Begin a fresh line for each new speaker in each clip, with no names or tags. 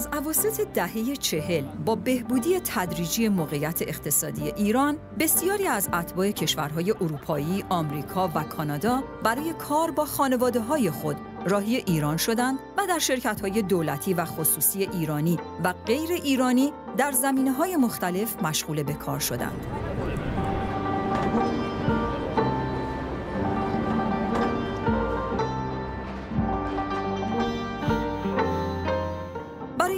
از اواسط دهه 40 با بهبودی تدریجی موقعیت اقتصادی ایران، بسیاری از اتباع کشورهای اروپایی، آمریکا و کانادا برای کار با خانواده‌های خود راهی ایران شدند و در شرکت‌های دولتی و خصوصی ایرانی و غیر ایرانی در زمینه‌های مختلف مشغول به کار شدند.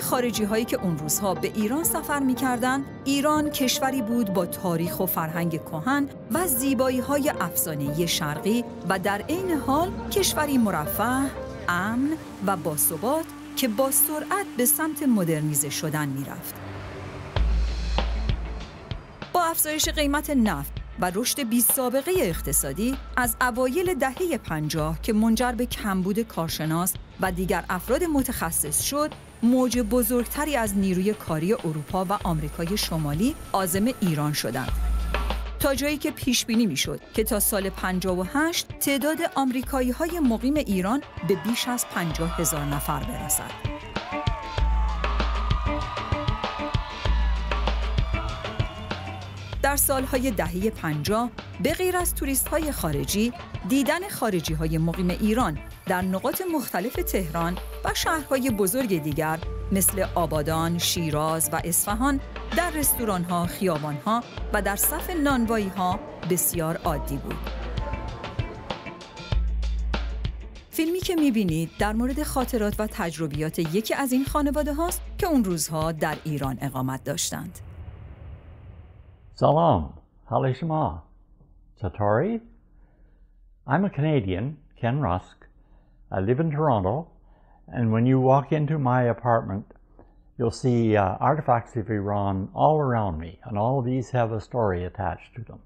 خارجی هایی که اون روزها به ایران سفر می‌کردند، ایران کشوری بود با تاریخ و فرهنگ کهن و زیبایی‌های افسانه‌ای شرقی و در عین حال کشوری مرفه، امن و باثبات که با سرعت به سمت مدرنیزه شدن می‌رفت. با افزایش قیمت نفت و رشد بی‌سابقه اقتصادی از اوایل دهه 50 که منجر به کمبود کارشناس و دیگر افراد متخصص شد، موج بزرگتری از نیروی کاری اروپا و آمریکای شمالی عازم ایران شدند. تا جایی که پیش بینی میشد که تا سال 58 تعداد آمریکایی‌های مقیم ایران به بیش از 50,000 نفر برسد. در سالهای دهه 50 به غیر از توریست‌های خارجی، دیدن خارجی‌های مقیم ایران در نقاط مختلف تهران و شهرهای بزرگ دیگر مثل آبادان، شیراز و اصفهان در رستوران‌ها، خیابان‌ها و در صف نانوایی‌ها بسیار عادی بود. فیلمی که می‌بینید در مورد خاطرات و تجربیات یکی از این خانواده هاست که اون روزها در ایران اقامت داشتند.
سلام، حال شما چطوری؟ I'm a Canadian, Ken Rusk. I live in Toronto, and when you walk into my apartment, you'll see artifacts of Iran all around me, and all of these have a story attached to them.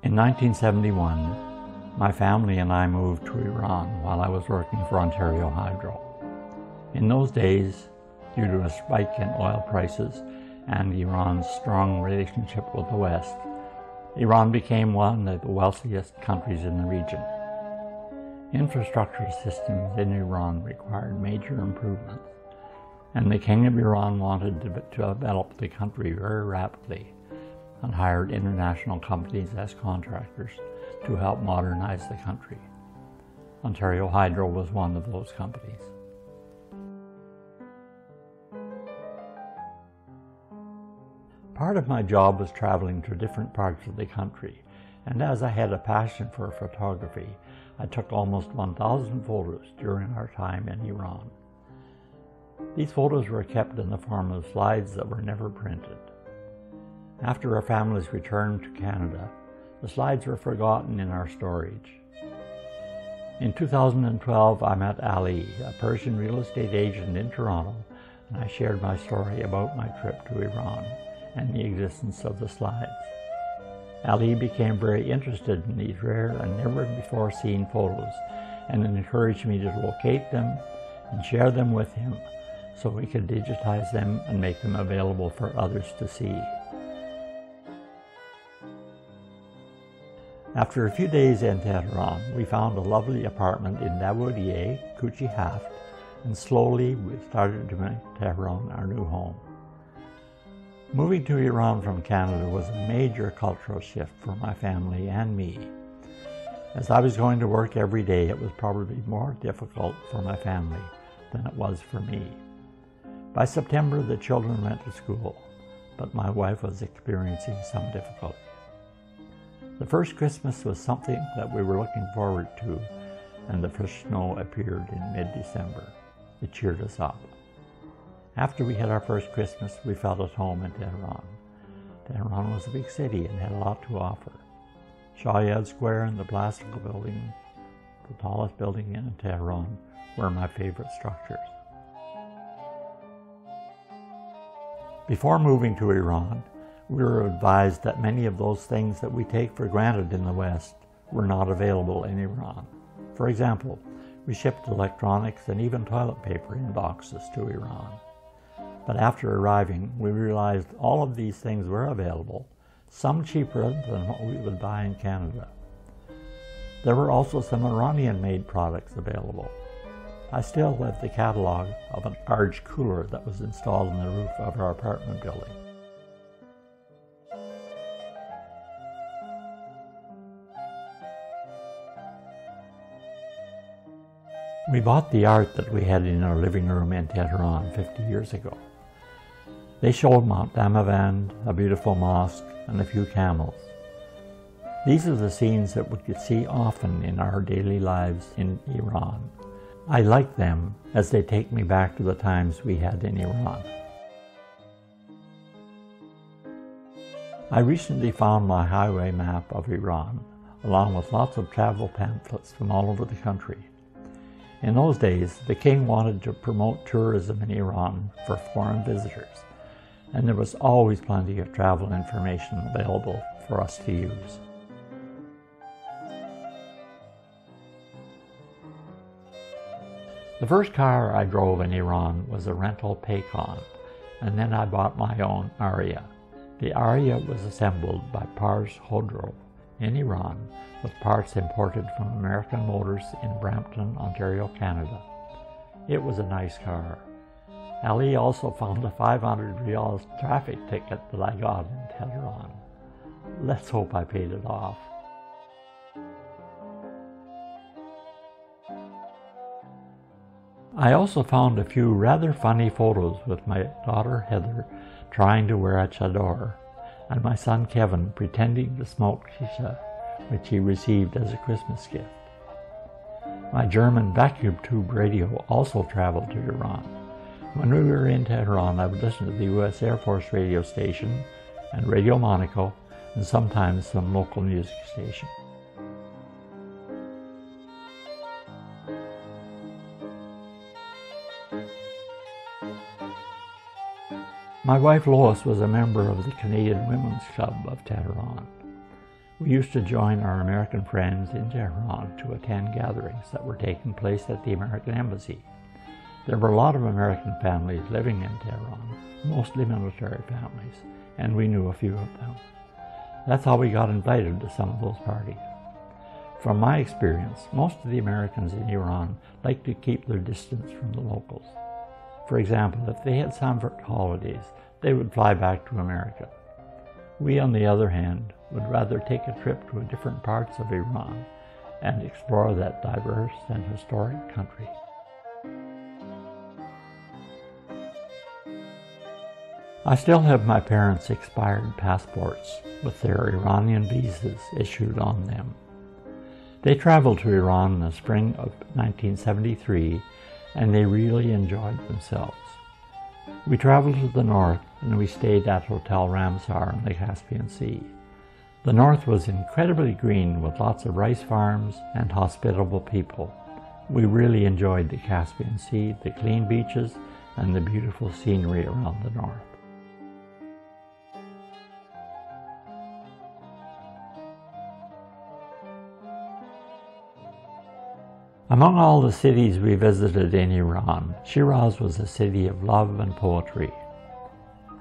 In 1971, my family and I moved to Iran while I was working for Ontario Hydro. In those days, due to a spike in oil prices and Iran's strong relationship with the West, Iran became one of the wealthiest countries in the region. Infrastructure systems in Iran required major improvements, and the King of Iran wanted to develop the country very rapidly and hired international companies as contractors to help modernize the country. Ontario Hydro was one of those companies. Part of my job was traveling to different parts of the country, and as I had a passion for photography, I took almost 1,000 photos during our time in Iran. These photos were kept in the form of slides that were never printed. After our families returned to Canada, the slides were forgotten in our storage. In 2012, I met Ali, a Persian real estate agent in Toronto, and I shared my story about my trip to Iran and the existence of the slides. Ali became very interested in these rare and never-before-seen photos and encouraged me to locate them and share them with him so we could digitize them and make them available for others to see. After a few days in Tehran, we found a lovely apartment in Davoudieh, Kuchi Haft, and slowly we started to make Tehran our new home. Moving to Iran from Canada was a major cultural shift for my family and me. As I was going to work every day, it was probably more difficult for my family than it was for me. By September, the children went to school, but my wife was experiencing some difficulty. The first Christmas was something that we were looking forward to, and the first snow appeared in mid-December. It cheered us up. After we had our first Christmas, we felt at home in Tehran. Tehran was a big city and had a lot to offer. Shayad Square and the Plastical Building, the tallest building in Tehran, were my favorite structures. Before moving to Iran, we were advised that many of those things that we take for granted in the West were not available in Iran. For example, We shipped electronics and even toilet paper in boxes to Iran. But after arriving, we realized all of these things were available, some cheaper than what we would buy in Canada. There were also some Iranian-made products available. I still have the catalog of an large cooler that was installed on the roof of our apartment building. We bought the art that we had in our living room in Tehran 50 years ago. They showed Mount Damavand, a beautiful mosque, and a few camels. These are the scenes that we could see often in our daily lives in Iran. I like them as they take me back to the times we had in Iran. I recently found my highway map of Iran, along with lots of travel pamphlets from all over the country. In those days, the king wanted to promote tourism in Iran for foreign visitors, and there was always plenty of travel information available for us to use. The first car I drove in Iran was a rental Paycon, and then I bought my own Aria. The Aria was assembled by Pars Khodro in Iran with parts imported from American Motors in Brampton, Ontario, Canada. It was a nice car. Ali also found a 500 Riyals traffic ticket that I got in Tehran. Let's hope I paid it off. I also found a few rather funny photos with my daughter Heather trying to wear a chador, and my son Kevin pretending to smoke shisha, which he received as a Christmas gift. My German vacuum tube radio also traveled to Iran. When we were in Tehran, I would listen to the U.S. Air Force radio station and Radio Monaco, and sometimes some local music station. My wife Lois was a member of the Canadian Women's Club of Tehran. We used to join our American friends in Tehran to attend gatherings that were taking place at the American Embassy. There were a lot of American families living in Tehran, mostly military families, and we knew a few of them. That's how we got invited to some of those parties. From my experience, most of the Americans in Iran like to keep their distance from the locals. For example, if they had summer holidays, they would fly back to America. We, on the other hand, would rather take a trip to different parts of Iran and explore that diverse and historic country. I still have my parents' expired passports with their Iranian visas issued on them. They traveled to Iran in the spring of 1973, and they really enjoyed themselves. We traveled to the north, and we stayed at Hotel Ramsar in the Caspian Sea. The north was incredibly green with lots of rice farms and hospitable people. We really enjoyed the Caspian Sea, the clean beaches, and the beautiful scenery around the north. Among all the cities we visited in Iran, Shiraz was a city of love and poetry.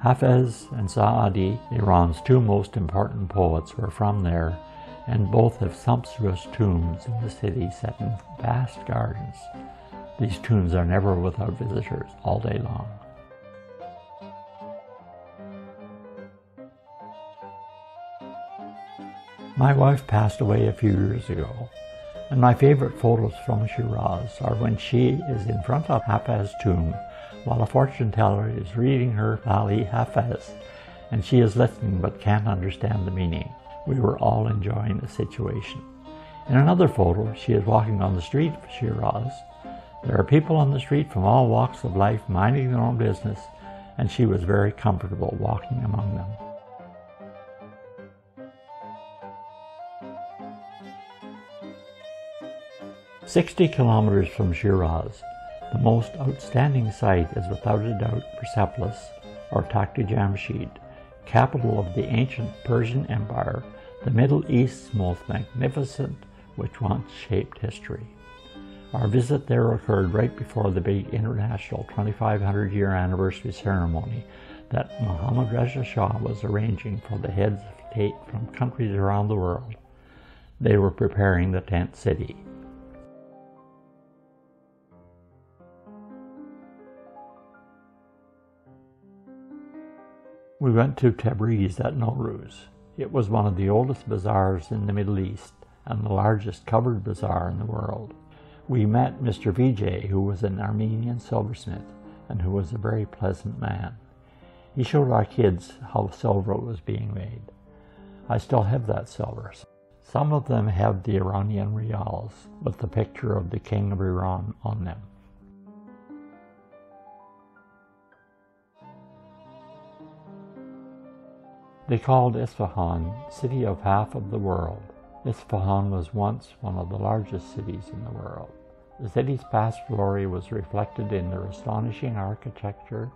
Hafez and Saadi, Iran's two most important poets, were from there, and both have sumptuous tombs in the city set in vast gardens. These tombs are never without visitors all day long. My wife passed away a few years ago, and my favorite photos from Shiraz are when she is in front of Hafez's tomb while a fortune teller is reading her Vali Hafez, and she is listening but can't understand the meaning. We were all enjoying the situation. In another photo, she is walking on the street of Shiraz. There are people on the street from all walks of life minding their own business, and she was very comfortable walking among them. "60 kilometers from Shiraz, the most outstanding sight is without a doubt Persepolis, or Takhti Jamshid, capital of the ancient Persian Empire, the Middle East's most magnificent, which once shaped history. Our visit there occurred right before the big international 2,500-year anniversary ceremony that Mohammad Reza Shah was arranging for the heads of state from countries around the world. They were preparing the tent city. We went to Tabriz at Nowruz. It was one of the oldest bazaars in the Middle East and the largest covered bazaar in the world. We met Mr. Vijay, who was an Armenian silversmith and who was a very pleasant man. He showed our kids how silver was being made. I still have that silver. Some of them have the Iranian rials with the picture of the King of Iran on them. They called Isfahan city of half of the world. Isfahan was once one of the largest cities in the world. The city's past glory was reflected in their astonishing architecture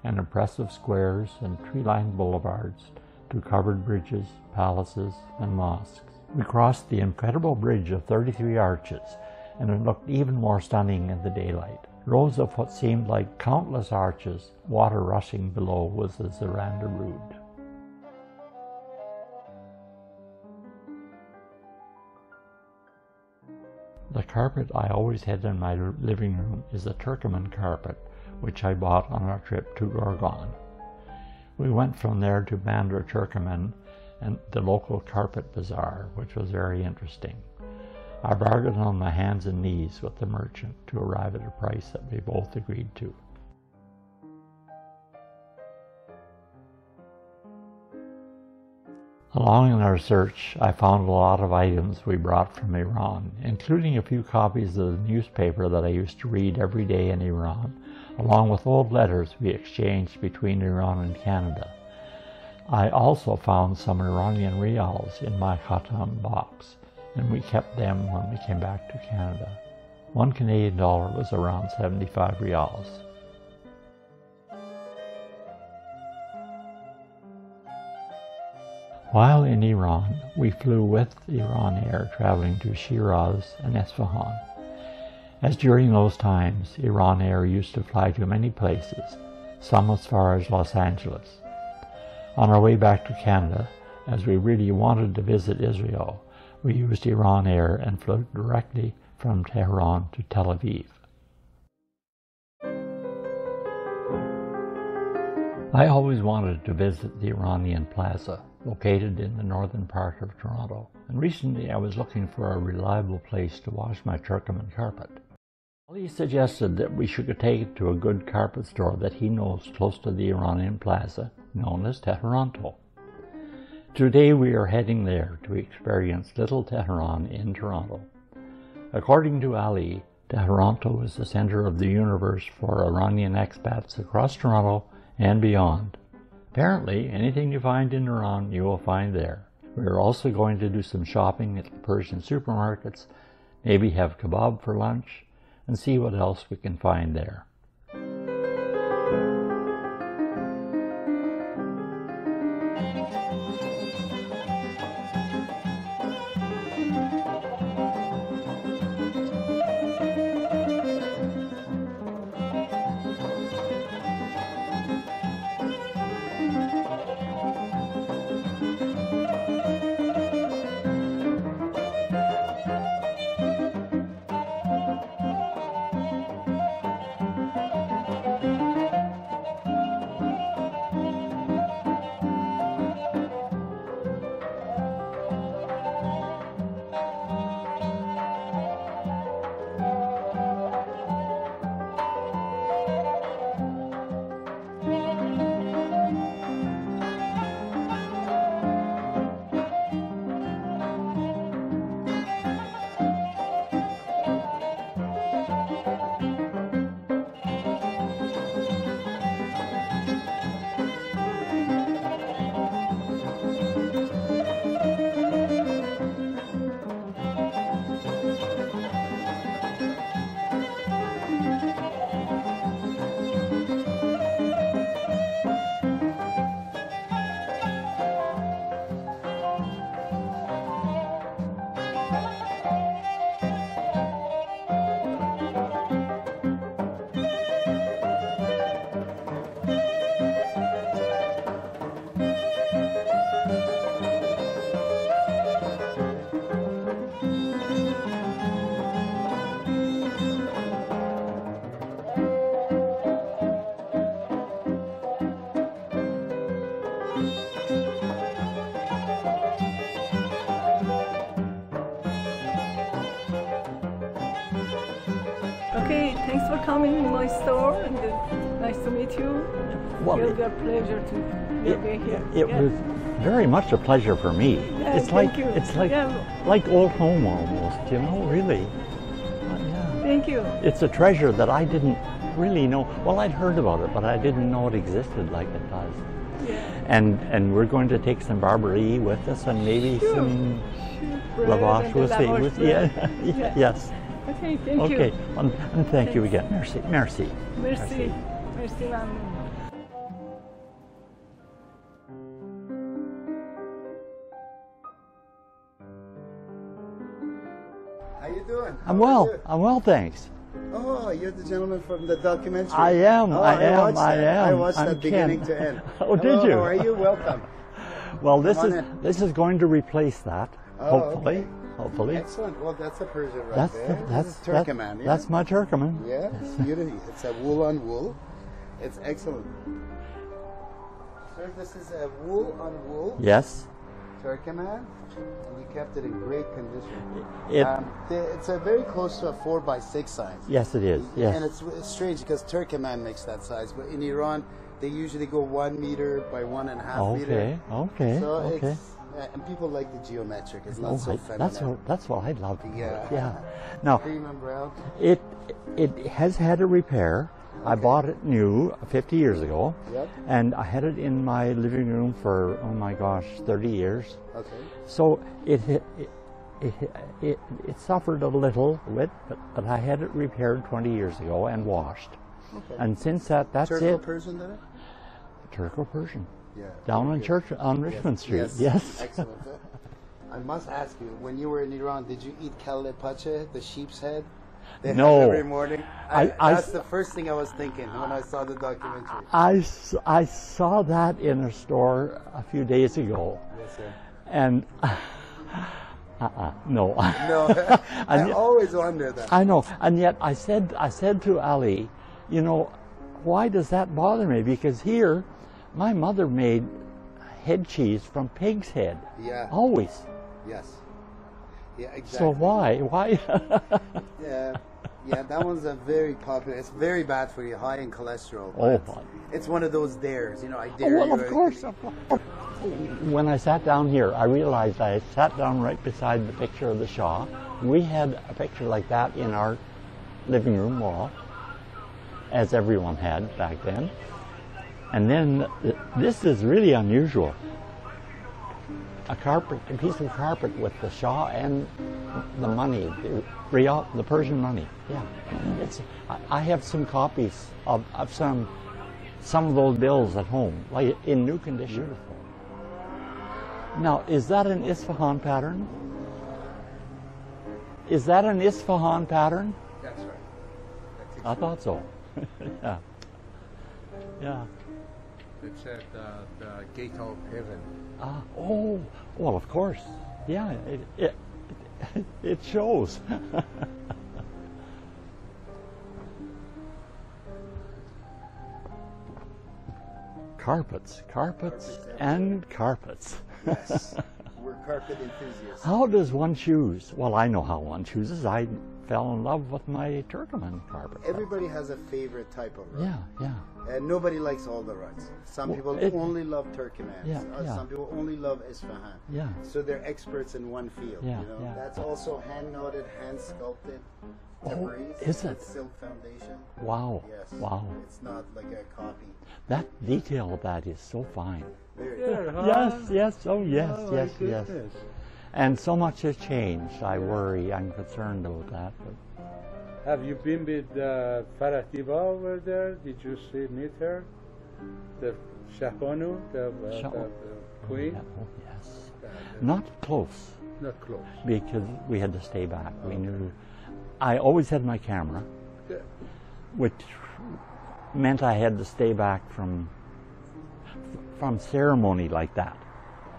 and impressive squares and tree-lined boulevards to covered bridges, palaces, and mosques. We crossed the incredible bridge of 33 arches, and it looked even more stunning in the daylight. Rows of what seemed like countless arches, water rushing below was the Zaranda Rood. The carpet I always had in my living room is a Turkoman carpet, which I bought on our trip to Gorgan. We went from there to Bandar Turkoman and the local carpet bazaar, which was very interesting. I bargained on my hands and knees with the merchant to arrive at a price that we both agreed to. Along in our search, I found a lot of items we brought from Iran, including a few copies of the newspaper that I used to read every day in Iran, along with old letters we exchanged between Iran and Canada. I also found some Iranian rials in my khatam box, and we kept them when we came back to Canada. $1 Canadian was around 75 rials. While in Iran, we flew with Iran Air traveling to Shiraz and Eصفهان. As during those times, Iran Air used to fly to many places, some as far as Los Angeles. On our way back to Canada, as we really wanted to visit Israel, we used Iran Air and flew directly from Tehran to Tel Aviv. I always wanted to visit the Iranian Plaza, located in the northern part of Toronto, and recently I was looking for a reliable place to wash my Turkoman carpet. He suggested that we should take it to a good carpet store that he knows close to the Iranian Plaza, known as Tehranto. Today we are heading there to experience Little Tehran in Toronto. According to Ali, Tehranto is the center of the universe for Iranian expats across Toronto and beyond. Apparently, anything you find in Iran, you will find there. We are also going to do some shopping at the Persian supermarkets, maybe have kebab for lunch, and see what else we can find there.
Okay, thanks for coming in my store, and nice to meet you.
Well,
It'll be a pleasure to be here.
It was very much a pleasure for me.
Yeah,
It's
thank
like
you.
it's like
Yeah.
like old home almost, you know, really. Yeah.
Thank you.
It's a treasure that I didn't really know. Well, I'd heard about it, but I didn't know it existed like it does.
Yeah.
And we're going to take some Barberie with us, and maybe
Sure.
some
Bread
lavash.
and
We'll
the
see.
lavash
Yeah.
bread. Yeah.
Yes.
Okay, thank
Okay.
you.
And thank you again. Merci. Merci.
Merci. Merci, ممنون.
How you doing?
I'm
How are
well.
you?
I'm well, thanks.
Oh, you're the gentleman from the documentary.
I am.
Oh,
I am.
watched
I
that. I
am.
watched
I'm
that beginning
Ken.
to end.
Oh, did
Hello,
you?
How are you? Welcome.
Well, this
Come
is
on in.
this is going to replace that.
Oh,
hopefully.
okay.
Hopefully.
Excellent. Well, that's a Persian right
That's
there.
that's
This is Turkmen, yeah?
That's my Turkmen.
Yeah, it's beautiful. It's a wool on wool. It's excellent. Sir, this is a wool on wool
Yes.
Turkmen, and you kept it in great condition.
It.
It's a very close to a 4x6 size.
Yes, it is. Yes.
And it's strange because Turkmen makes that size, but in Iran they usually go 1 meter by 1.5 meter.
Okay. Okay.
So
okay.
it's and people like the geometric. It's not
Oh,
so feminine.
that's what I love.
Yeah.
Yeah. Now
Cream and brown.
it has had a repair. I bought it new 50 years ago,
Yep.
and I had it in my living room for, oh my gosh, 30 years.
Okay.
So it suffered a little bit, but I had it repaired 20 years ago and washed.
Okay.
And since that's it.
Turco-Persian, did it?
Turco-Persian.
Yeah.
Down on
Okay.
Church on Richmond Street. Yes.
Excellent. I must ask you, when you were in Iran, did you eat kelle pache, the sheep's head? They have
No.
every morning.
I-
That's the first thing I was thinking when I saw the documentary.
I saw that in a store a few days ago,
Yes, sir.
and no.
No, I
And-
always wonder that.
I know, and yet I said to Ali, you know, why does that bother me? Because here, my mother made head cheese from pig's head.
Yeah.
Always.
Yes. Yeah, exactly.
So why? Why?
Yeah, that one's a very popular. It's very bad for you, high in cholesterol. but
Oh,
it's one of those dares, you know. I dare
well,
you.
of course. When I sat down here, I realized I sat down right beside the picture of the Shah. We had a picture like that in our living room wall, as everyone had back then. And then this is really unusual. A piece of carpet with the Shah and the money, the Persian money. Yeah, I have some copies of some of those bills at home, like in new condition. Beautiful. Now, is that an Isfahan pattern? Is that an Isfahan pattern?
That's right.
I thought so. Yeah. Yeah.
It's at the gate of heaven.
Oh, well, of course. Yeah, it shows. Carpets, and carpets.
Yes, we're carpet enthusiasts.
How does one choose? Well, I know how one chooses. I fell in love with my Turkmen carpet.
Everybody has a favorite type of rug.
Yeah.
And nobody likes all the rugs. Some
Well,
people
it-
only love Turkmen.
Yeah, yeah.
Some people only love Isfahan.
Yeah.
So they're experts in one field.
Yeah,
you know?
yeah.
That's also hand knotted, hand sculpted.
Oh,
Tabriz
is it?
with silk foundation.
Wow.
Yes.
Wow.
It's not like a copy.
That detail of that is so fine.
Very
Yes. Oh, yes,
Oh, my
yes.
goodness.
And so much has changed. I worry. I'm concerned about that. But
Have you been with Faratiba over there? Did you meet her? The Shahbanu, the queen?
Oh, yes. Not close,
Not close.
because we had to stay back. We knew. I always had my camera,
Yeah.
which meant I had to stay back from ceremony like that.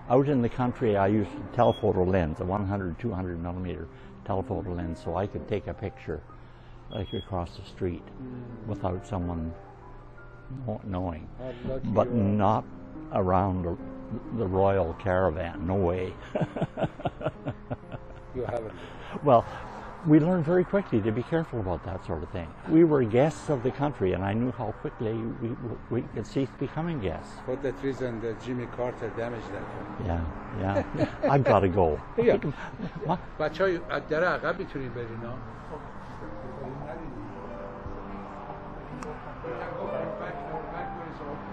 Out in the country, I used a telephoto lens, a 100, 200 millimeter telephoto lens, so I could take a picture like across the street without someone knowing.
How lucky
But
you are.
not around the royal caravan. No way.
You haven't.
Well, we learned very quickly to be careful about that sort of thing. We were guests of the country, and I knew how quickly we could cease becoming guests.
For that reason, Jimmy Carter damaged that.
Yeah. I've got to go.
Yeah. بچه‌ها در عقب میتونید برین ها.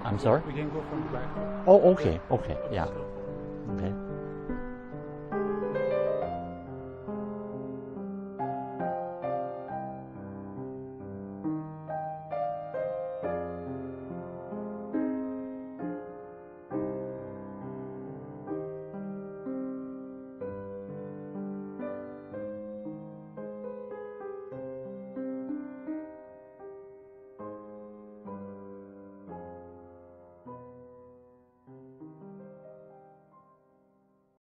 I'm sorry?
We can go from the back.
Oh, okay, yeah. Okay.